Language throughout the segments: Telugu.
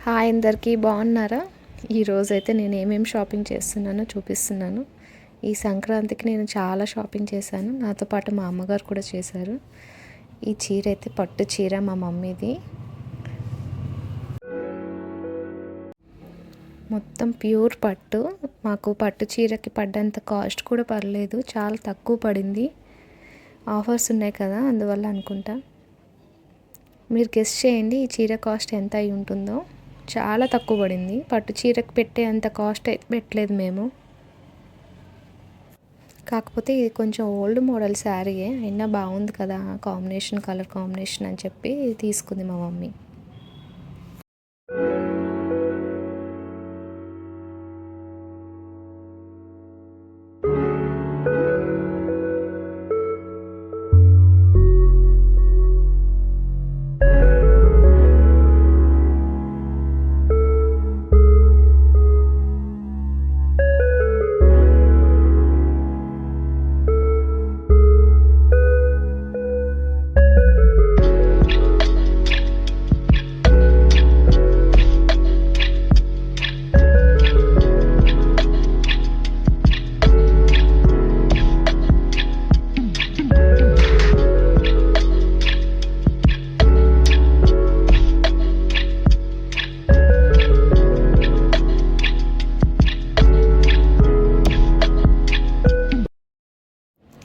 హాయ్ అందరికీ బాగున్నారా? ఈరోజైతే నేను ఏమేమి షాపింగ్ చేస్తున్నానో చూపిస్తున్నాను. ఈ సంక్రాంతికి నేను చాలా షాపింగ్ చేశాను. నాతో పాటు మా అమ్మగారు కూడా చేశారు. ఈ చీర అయితే పట్టు చీర మా మమ్మీది. మొత్తం ప్యూర్ పట్టు. మాకు పట్టు చీరకి పడ్డంత కాస్ట్ కూడా పర్లేదు, చాలా తక్కువ పడింది. ఆఫర్స్ ఉన్నాయి కదా, అందువల్ల అనుకుంటా. మీరు గెస్ చేయండి ఈ చీర కాస్ట్ ఎంత అయి ఉంటుందో. చాలా తక్కువ పడింది. పట్టు చీరకు పెట్టే అంత కాస్ట్ అయితే పెట్టలేదు మేము. కాకపోతే ఇది కొంచెం ఓల్డ్ మోడల్ శారీయే, అయినా బాగుంది కదా కాంబినేషన్, కలర్ కాంబినేషన్ అని చెప్పి తీసుకుంది మా మమ్మీ.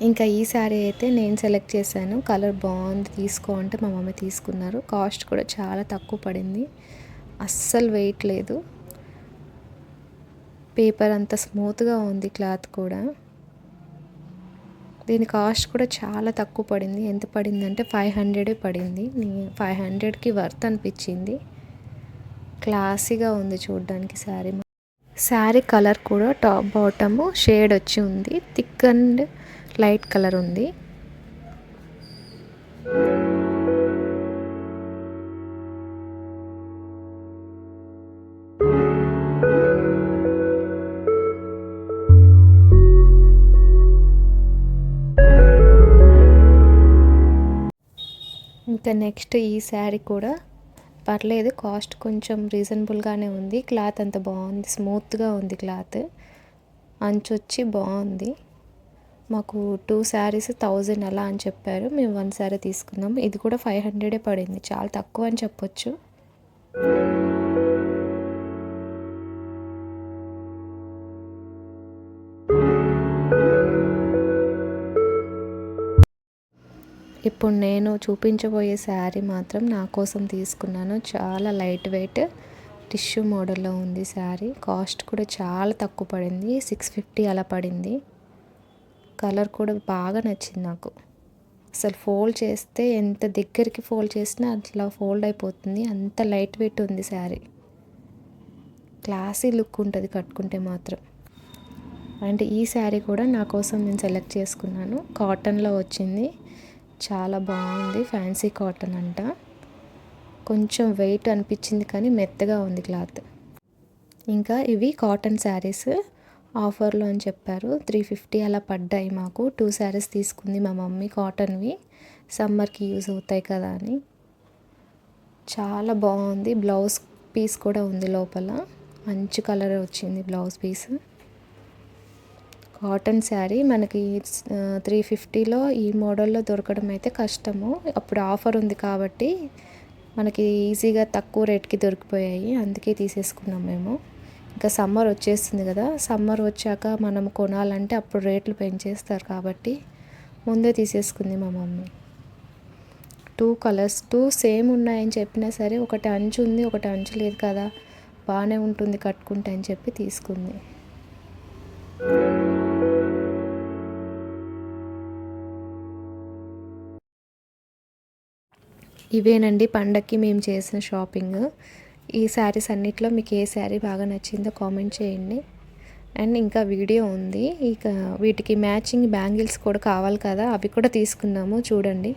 ఇంకా ఈ శారీ అయితే నేను సెలెక్ట్ చేశాను. కలర్ బాగుంది తీసుకో అంటే మా మమ్మీ తీసుకున్నారు. కాస్ట్ కూడా చాలా తక్కువ పడింది. అస్సలు వెయిట్ లేదు. పేపర్ అంత స్మూత్గా ఉంది, క్లాత్ కూడా. దీని కాస్ట్ కూడా చాలా తక్కువ పడింది. ఎంత పడిందంటే 500 పడింది. 500కి వర్త్ అనిపించింది. క్లాసీగా ఉంది చూడడానికి శారీ. శారీ కలర్ కూడా టాప్ బాటమ్ షేడ్ వచ్చి ఉంది. థిక్ అండ్ లైట్ కలర్ ఉంది. ఇంకా నెక్స్ట్ ఈ శారీ కూడా పర్లేదు, కాస్ట్ కొంచెం రీజనబుల్గానే ఉంది. క్లాత్ అంత బాగుంది, స్మూత్గా ఉంది క్లాత్. అంచు వచ్చి బాగుంది. మాకు 2 శారీస్ 1000 అలా అని చెప్పారు. మేము 1 శారీ తీసుకున్నాం. ఇది కూడా 500 పడింది. చాలా తక్కువ అని చెప్పొచ్చు. ఇప్పుడు నేను చూపించబోయే శారీ మాత్రం నా కోసం తీసుకున్నాను. చాలా లైట్ వెయిట్ టిష్యూ మోడల్లో ఉంది శారీ. కాస్ట్ కూడా చాలా తక్కువ పడింది. 650 అలా పడింది. కలర్ కూడా బాగా నచ్చింది నాకు. అసలు ఫోల్డ్ చేస్తే ఎంత దగ్గరికి ఫోల్డ్ చేసినా అట్లా ఫోల్డ్ అయిపోతుంది. అంత లైట్ వెయిట్ ఉంది శారీ. క్లాసీ లుక్ ఉంటుంది కట్టుకుంటే మాత్రం. అండ్ ఈ శారీ కూడా నా కోసం నేను సెలెక్ట్ చేసుకున్నాను. కాటన్లో వచ్చింది. చాలా బాగుంది. ఫ్యాన్సీ కాటన్ అంట. కొంచెం వెయిట్ అనిపించింది కానీ మెత్తగా ఉంది క్లాత్. ఇంకా ఇవి కాటన్ శారీస్ ఆఫర్లో అని చెప్పారు. 350 అలా పడ్డాయి మాకు. 2 శారీస్ తీసుకుంది మా మమ్మీ, కాటన్వి. సమ్మర్కి యూజ్ అవుతాయి కదా అని. చాలా బాగుంది. బ్లౌజ్ పీస్ కూడా ఉంది లోపల. మంచి కలర్ వచ్చింది బ్లౌజ్ పీస్. కాటన్ శారీ మనకి 350లో ఈ మోడల్లో దొరకడం అయితే కష్టము. అప్పుడు ఆఫర్ ఉంది కాబట్టి మనకి ఈజీగా తక్కువ రేట్కి దొరికిపోయాయి. అందుకే తీసేసుకున్నాం మేము. ఇంకా సమ్మర్ వచ్చేస్తుంది కదా, సమ్మర్ వచ్చాక మనం కొనాలంటే అప్పుడు రేట్లు పెంచేస్తారు కాబట్టి ముందే తీసేసుకుంది మా మమ్మీ. 2 కలర్స్ 2 సేమ్ ఉన్నాయని చెప్పినా సరే ఒకటి అంచు ఉంది, ఒకటి అంచు లేదు కదా, బాగానే ఉంటుంది కట్టుకుంటే అని చెప్పి తీసుకుంది. ఇవేనండి పండక్కి మేము చేసిన షాపింగ్. ఈ శారీస్ అన్నిట్లో మీకు ఏ శారీ బాగా నచ్చిందో కామెంట్ చేయండి. అండ్ ఇంకా వీడియో ఉంది. ఇక వీటికి మ్యాచింగ్ బ్యాంగిల్స్ కూడా కావాలి కదా, అవి కూడా తీసుకున్నాము చూడండి.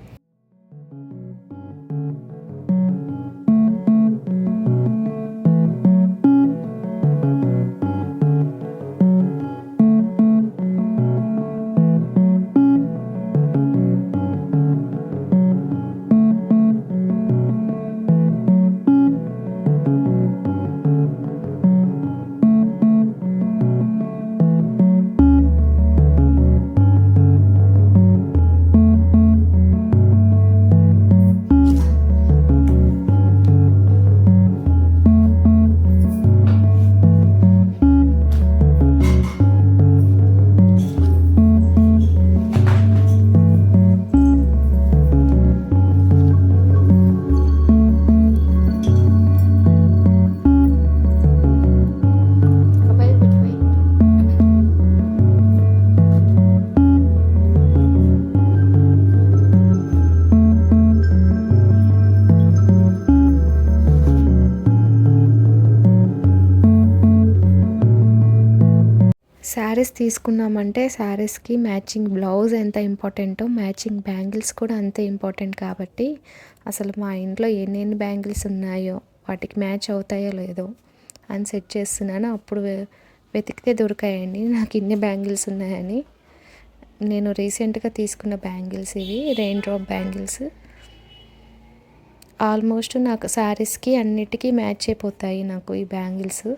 శారీస్ తీసుకున్నామంటే శారీస్కి మ్యాచింగ్ బ్లౌజ్ ఎంత ఇంపార్టెంటో మ్యాచింగ్ బ్యాంగిల్స్ కూడా అంతే ఇంపార్టెంట్ కాబట్టి అసలు మా ఇంట్లో ఎన్ని బ్యాంగిల్స్ ఉన్నాయో వాటికి మ్యాచ్ అవుతాయో లేదో అని సెట్ చేస్తున్నాను. అప్పుడు వెతికితే దొరికాయండి నాకు ఇన్ని బ్యాంగిల్స్ ఉన్నాయని. నేను రీసెంట్గా తీసుకున్న బ్యాంగిల్స్ ఇవి, రెయిన్ డ్రాప్ బ్యాంగిల్స్. ఆల్మోస్ట్ నాకు శారీస్కి అన్నిటికీ మ్యాచ్ అయిపోతాయి నాకు ఈ బ్యాంగిల్స్.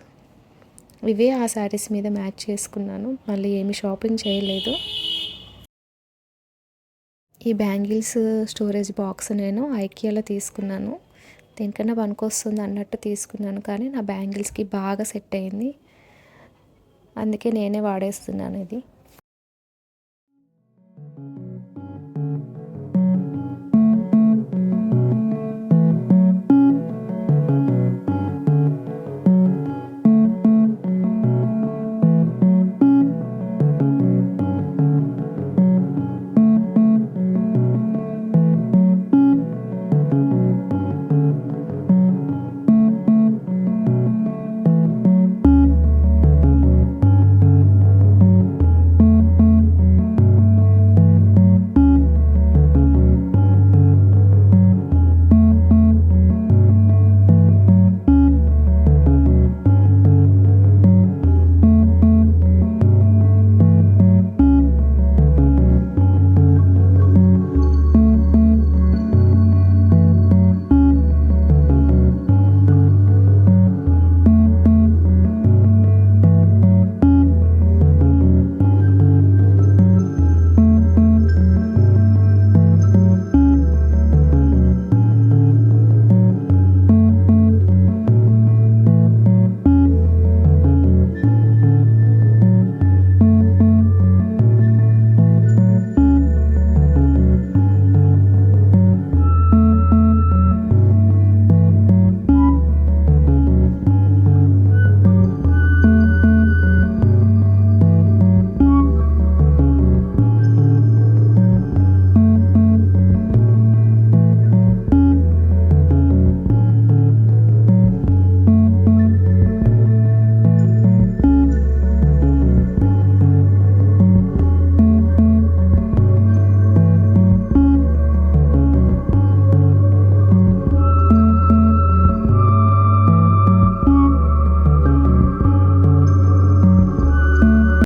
ఇవే ఆ శారీస్ మీద మ్యాచ్ చేసుకున్నాను, మళ్ళీ ఏమి షాపింగ్ చేయలేదు. ఈ బ్యాంగిల్స్ స్టోరేజ్ బాక్స్ నేను ఐకియాలో తీసుకున్నాను. దేనికన్నా పనికొస్తుంది అన్నట్టు తీసుకున్నాను, కానీ నా బ్యాంగిల్స్కి బాగా సెట్ అయింది. అందుకే నేనే వాడేస్తున్నాను ఇది.